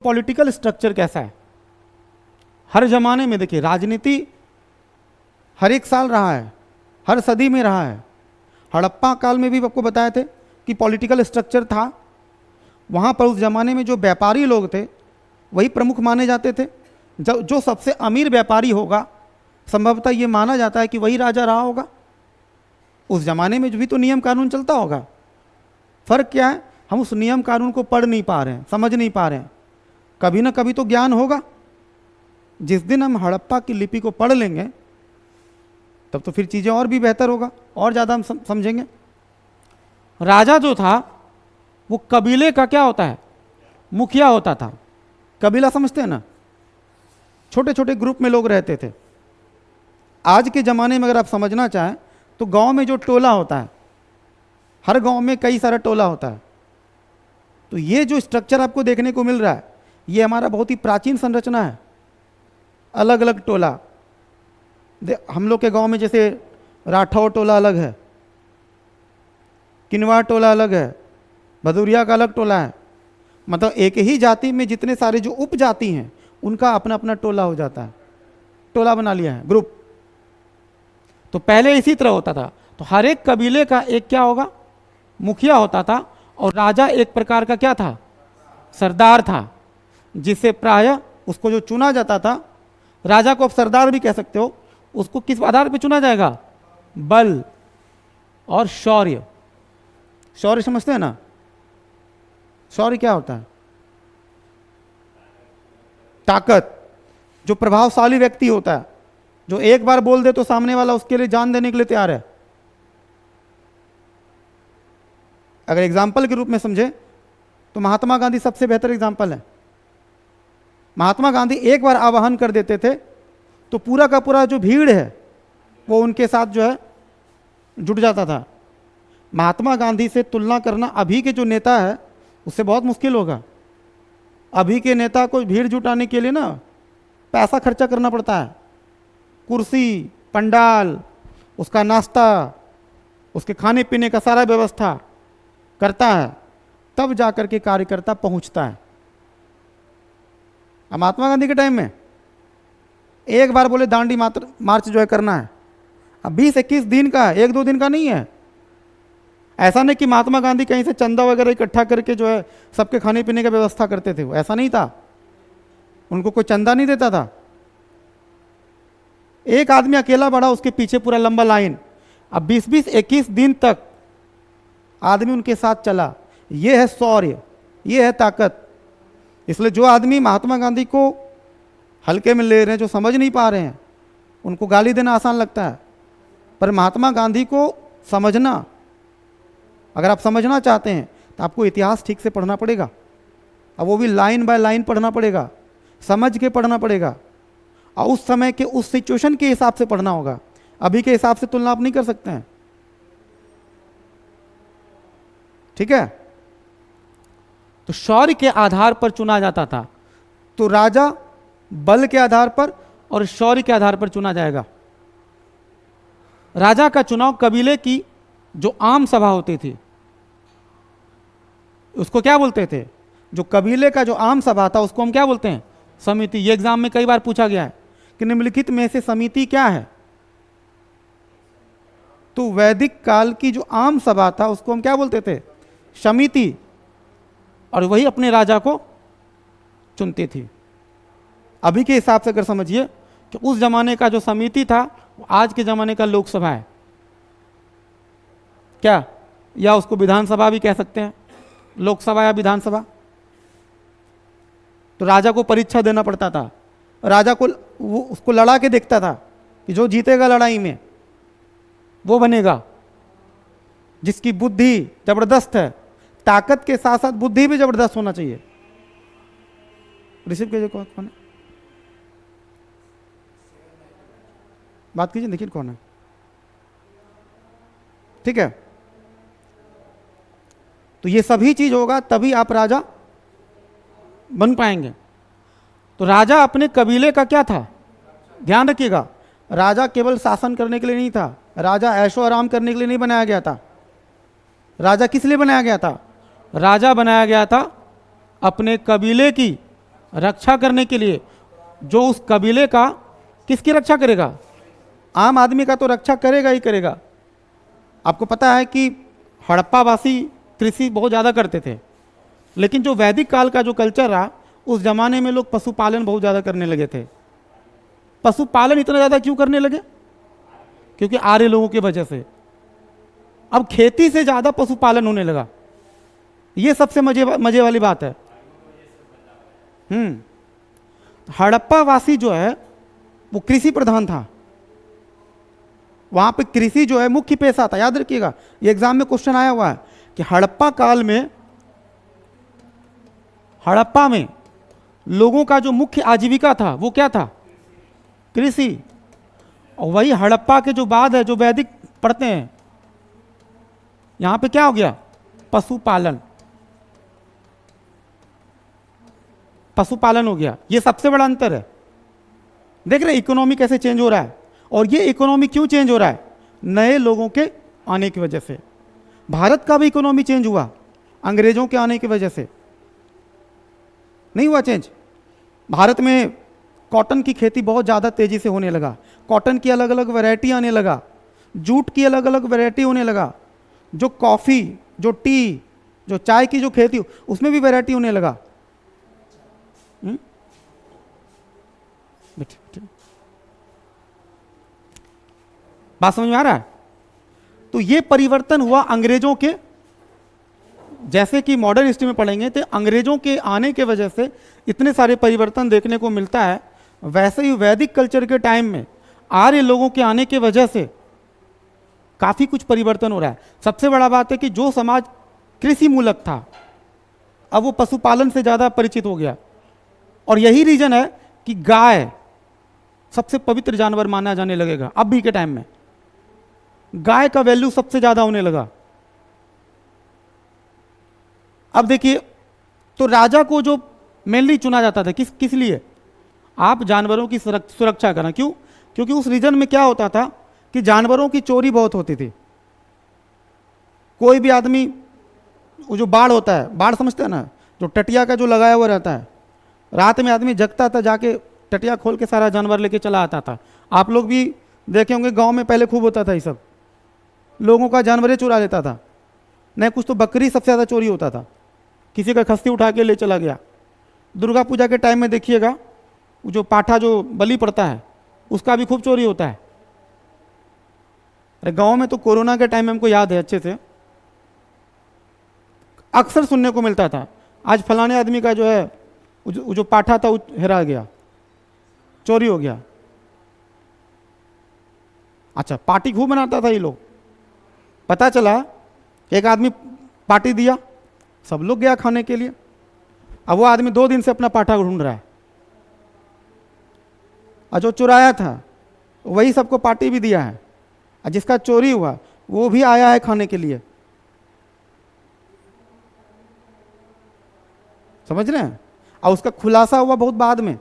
Political structure कैसा है। हर जमाने में देखिए राजनीति हर एक साल रहा है, हर सदी में रहा है। हड़प्पा काल में भी आपको बताए थे कि पॉलिटिकल स्ट्रक्चर था। वहाँ पर उस जमाने में जो व्यापारी लोग थे वही प्रमुख माने जाते थे। जो सबसे अमीर व्यापारी होगा संभवतः ये माना जाता है कि वही राजा रहा होगा। उस जमाने में जो भी तो नियम कानून चलता होगा। फर्क क्या है, हम उस नियम कानून को पढ़ नहीं पा रहे हैं, समझ नहीं पा रहे हैं। कभी ना कभी तो ज्ञान होगा। जिस दिन हम हड़प्पा की लिपि को पढ़ लेंगे तब तो फिर चीज़ें और भी बेहतर होगा, और ज़्यादा हम समझेंगे। राजा जो था वो कबीले का क्या होता है, मुखिया होता था। कबीला समझते हैं ना, छोटे छोटे ग्रुप में लोग रहते थे। आज के ज़माने में अगर आप समझना चाहें तो गांव में जो टोला होता है, हर गांव में कई सारा टोला होता है। तो ये जो स्ट्रक्चर आपको देखने को मिल रहा है ये हमारा बहुत ही प्राचीन संरचना है। अलग अलग टोला, हम लोग के गांव में जैसे राठौर टोला अलग है, किनवा टोला अलग है, भदौरिया का अलग टोला है। मतलब एक ही जाति में जितने सारे जो उपजाति हैं उनका अपना अपना टोला हो जाता है, टोला बना लिया है, ग्रुप। तो पहले इसी तरह होता था। तो हर एक कबीले का एक क्या होगा, मुखिया होता था, और राजा एक प्रकार का क्या था, सरदार था, जिसे प्रायः उसको जो चुना जाता था, राजा को आप सरदार भी कह सकते हो। उसको किस आधार पे चुना जाएगा, बल और शौर्य। शौर्य समझते हैं ना, शौर्य क्या होता है, ताकत। जो प्रभावशाली व्यक्ति होता है, जो एक बार बोल दे तो सामने वाला उसके लिए जान देने के लिए तैयार है। अगर एग्जाम्पल के रूप में समझे तो महात्मा गांधी सबसे बेहतर एग्जाम्पल है। महात्मा गांधी एक बार आवाहन कर देते थे तो पूरा का पूरा जो भीड़ है वो उनके साथ जो है जुट जाता था। महात्मा गांधी से तुलना करना अभी के जो नेता है उससे बहुत मुश्किल होगा। अभी के नेता को भीड़ जुटाने के लिए ना पैसा खर्चा करना पड़ता है, कुर्सी, पंडाल, उसका नाश्ता, उसके खाने पीने का सारा व्यवस्था करता है, तब जाकर के कार्यकर्ता पहुंचता है। महात्मा गांधी के टाइम में एक बार बोले दांडी मार्च जो है करना है, अब 20-21 दिन का है, 1-2 दिन का नहीं है। ऐसा नहीं कि महात्मा गांधी कहीं से चंदा वगैरह इकट्ठा करके जो है सबके खाने पीने का व्यवस्था करते थे, वो ऐसा नहीं था। उनको कोई चंदा नहीं देता था। एक आदमी अकेला बढ़ा, उसके पीछे पूरा लंबा लाइन। अब 20-21 दिन तक आदमी उनके साथ चला। ये है शौर्य, ये है ताकत। इसलिए जो आदमी महात्मा गांधी को हल्के में ले रहे हैं, जो समझ नहीं पा रहे हैं, उनको गाली देना आसान लगता है। पर महात्मा गांधी को समझना, अगर आप समझना चाहते हैं तो आपको इतिहास ठीक से पढ़ना पड़ेगा। अब वो भी लाइन बाय लाइन पढ़ना पड़ेगा, समझ के पढ़ना पड़ेगा, और उस समय के उस सिचुएशन के हिसाब से पढ़ना होगा। अभी के हिसाब से तुलना आप नहीं कर सकते हैं, ठीक है। तो शौर्य के आधार पर चुना जाता था। तो राजा बल के आधार पर और शौर्य के आधार पर चुना जाएगा। राजा का चुनाव कबीले की जो आम सभा होती थी उसको क्या बोलते थे, जो कबीले का जो आम सभा था उसको हम क्या बोलते हैं, समिति। ये एग्जाम में कई बार पूछा गया है कि निम्नलिखित में से समिति क्या है। तो वैदिक काल की जो आम सभा था उसको हम क्या बोलते थे, समिति, और वही अपने राजा को चुनती थी। अभी के हिसाब से अगर समझिए कि उस जमाने का जो समिति था वो आज के जमाने का लोकसभा है क्या, या उसको विधानसभा भी कह सकते हैं, लोकसभा या विधानसभा। तो राजा को परीक्षा देना पड़ता था। राजा को वो उसको लड़ा के देखता था कि जो जीतेगा लड़ाई में वो बनेगा, जिसकी बुद्धि जबरदस्त है। ताकत के साथ साथ बुद्धि भी जबरदस्त होना चाहिए। रिसीव कीजिए, कौन है, बात कीजिए, देखिए कौन है, ठीक है। तो ये सभी चीज होगा तभी आप राजा बन पाएंगे। तो राजा अपने कबीले का क्या था, ध्यान रखिएगा, राजा केवल शासन करने के लिए नहीं था। राजा ऐशो आराम करने के लिए नहीं बनाया गया था। राजा किस लिए बनाया गया था, राजा बनाया गया था अपने कबीले की रक्षा करने के लिए, जो उस कबीले का, किसकी रक्षा करेगा? आम आदमी का तो रक्षा करेगा ही करेगा। आपको पता है कि हड़प्पा वासी कृषि बहुत ज़्यादा करते थे, लेकिन जो वैदिक काल का जो कल्चर रहा, उस जमाने में लोग पशुपालन बहुत ज़्यादा करने लगे थे। पशुपालन इतना ज़्यादा क्यों करने लगे? क्योंकि आर्य लोगों की वजह से। अब खेती से ज़्यादा पशुपालन होने लगा। ये सबसे मजे वाली बात है। हड़प्पा वासी जो है वो कृषि प्रधान था। वहां पे कृषि जो है मुख्य पेशा था। याद रखिएगा, ये एग्जाम में क्वेश्चन आया हुआ है कि हड़प्पा काल में, हड़प्पा में लोगों का जो मुख्य आजीविका था वो क्या था? कृषि। और वही हड़प्पा के जो बाद है, जो वैदिक पढ़ते हैं, यहां पे क्या हो गया? पशुपालन। पशुपालन हो गया। ये सबसे बड़ा अंतर है। देख रहे इकोनॉमी कैसे चेंज हो रहा है। और ये इकोनॉमी क्यों चेंज हो रहा है? नए लोगों के आने की वजह से। भारत का भी इकोनॉमी चेंज हुआ अंग्रेजों के आने की वजह से। नहीं हुआ चेंज? भारत में कॉटन की खेती बहुत ज़्यादा तेजी से होने लगा। कॉटन की अलग अलग वैरायटी आने लगा, जूट की अलग अलग वैरायटी होने लगा, जो कॉफ़ी, जो टी, जो चाय की जो खेती, उसमें भी वैरायटी होने लगा। बात समझ में आ रहा है? तो ये परिवर्तन हुआ अंग्रेजों के, जैसे कि मॉडर्न हिस्ट्री में पढ़ेंगे तो अंग्रेजों के आने के वजह से इतने सारे परिवर्तन देखने को मिलता है। वैसे ही वैदिक कल्चर के टाइम में आर्य लोगों के आने के वजह से काफी कुछ परिवर्तन हो रहा है। सबसे बड़ा बात है कि जो समाज कृषि मूलक था, अब वो पशुपालन से ज्यादा परिचित हो गया। और यही रीजन है कि गाय सबसे पवित्र जानवर माना जाने लगेगा। अब भी के टाइम में गाय का वैल्यू सबसे ज्यादा होने लगा। अब देखिए, तो राजा को जो मेनली चुना जाता था किस लिए? आप जानवरों की सुरक्षा करना। क्यों? क्योंकि उस रीजन में क्या होता था कि जानवरों की चोरी बहुत होती थी। कोई भी आदमी, वो जो बाड़ होता है, बाड़ समझते हैं ना, जो टटिया का जो लगाया हुआ रहता है, रात में आदमी जगता था, जाके टटिया खोल के सारा जानवर लेके चला आता था। आप लोग भी देखे होंगे, गांव में पहले खूब होता था ये सब। लोगों का जानवरें चुरा लेता था। नहीं कुछ तो बकरी सबसे ज़्यादा चोरी होता था। किसी का खस्ती उठा के ले चला गया। दुर्गा पूजा के टाइम में देखिएगा, जो पाठा जो बलि पड़ता है उसका भी खूब चोरी होता है। अरे गांव में तो कोरोना के टाइम में हमको याद है अच्छे से, अक्सर सुनने को मिलता था, आज फलाने आदमी का जो है जो पाठा था वो हेरा गया, चोरी हो गया। अच्छा, पार्टी खूब बनाता था ये लोग। पता चला एक आदमी पार्टी दिया, सब लोग गया खाने के लिए। अब वो आदमी 2 दिन से अपना पाठा ढूंढ रहा है, और जो चुराया था वही सबको पार्टी भी दिया है, और जिसका चोरी हुआ वो भी आया है खाने के लिए। समझ रहे हैं? और उसका खुलासा हुआ बहुत बाद में,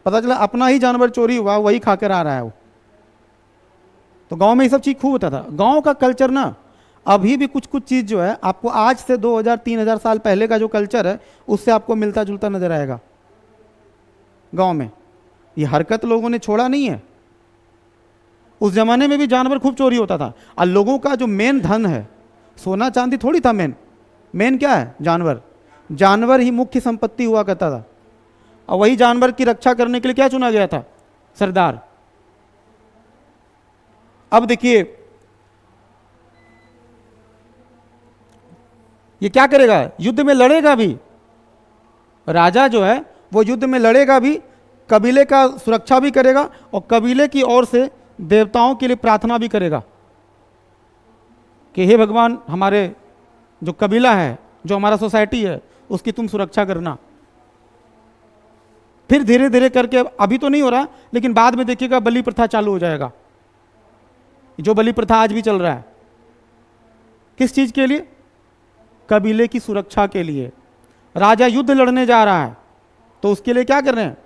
पता चला अपना ही जानवर चोरी हुआ, वही खाकर आ रहा है वो। तो गांव में ये सब चीज खूब होता था। गांव का कल्चर ना अभी भी कुछ कुछ चीज जो है आपको आज से 2000-3000 साल पहले का जो कल्चर है उससे आपको मिलता जुलता नजर आएगा। गांव में ये हरकत लोगों ने छोड़ा नहीं है। उस जमाने में भी जानवर खूब चोरी होता था। और लोगों का जो मेन धन है, सोना चांदी थोड़ी था मेन क्या है? जानवर। जानवर ही मुख्य संपत्ति हुआ करता था। और वही जानवर की रक्षा करने के लिए क्या चुना गया था? सरदार। अब देखिए ये क्या करेगा? युद्ध में लड़ेगा भी। राजा जो है वो युद्ध में लड़ेगा भी, कबीले का सुरक्षा भी करेगा, और कबीले की ओर से देवताओं के लिए प्रार्थना भी करेगा कि हे भगवान, हमारे जो कबीला है, जो हमारा सोसाइटी है, उसकी तुम सुरक्षा करना। फिर धीरे धीरे करके, अभी तो नहीं हो रहा लेकिन बाद में देखिएगा बलि प्रथा चालू हो जाएगा। जो बलि प्रथा आज भी चल रहा है, किस चीज के लिए? कबीले की सुरक्षा के लिए। राजा युद्ध लड़ने जा रहा है तो उसके लिए क्या कर रहे हैं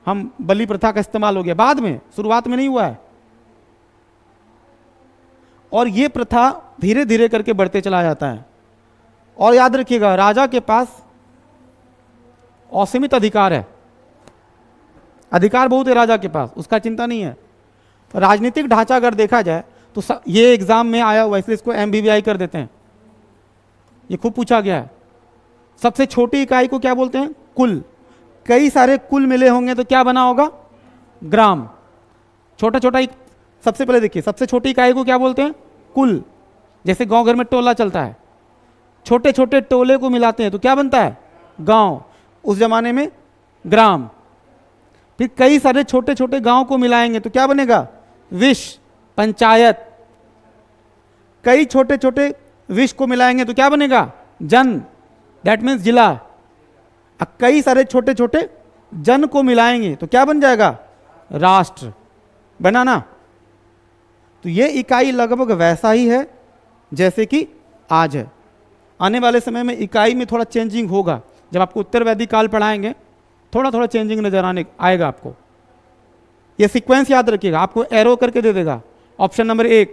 हम? बलि प्रथा का इस्तेमाल हो गया। बाद में, शुरुआत में नहीं हुआ है। और ये प्रथा धीरे धीरे करके बढ़ते चला जाता है। और याद रखिएगा, राजा के पास असीमित अधिकार है, अधिकार बहुत है राजा के पास, उसका चिंता नहीं है। राजनीतिक ढांचा अगर देखा जाए तो ये एग्जाम में आया हुआ, इसलिए इसको MBBI कर देते हैं, ये खूब पूछा गया है। सबसे छोटी इकाई को क्या बोलते हैं? कुल। कई सारे कुल मिले होंगे तो क्या बना होगा? ग्राम। छोटा छोटा सबसे पहले देखिए, सबसे छोटी इकाई को क्या बोलते हैं? कुल। जैसे गांव घर में टोला चलता है, छोटे छोटे टोले को मिलाते हैं तो क्या बनता है? गांव। उस जमाने में ग्राम। फिर कई सारे छोटे छोटे गांव को मिलाएंगे तो क्या बनेगा? विश, पंचायत। कई छोटे छोटे विश को मिलाएंगे तो क्या बनेगा? जन, दैट मीन्स जिला। अब कई सारे छोटे छोटे जन को मिलाएंगे तो क्या बन जाएगा? राष्ट्र। बना ना? तो ये इकाई लगभग वैसा ही है जैसे कि आज है। आने वाले समय में इकाई में थोड़ा चेंजिंग होगा, जब आपको उत्तर वैदिक काल पढ़ाएंगे थोड़ा थोड़ा चेंजिंग नजर आएगा आपको। ये सीक्वेंस याद रखिएगा, आपको एरो करके दे देगा। Option number 1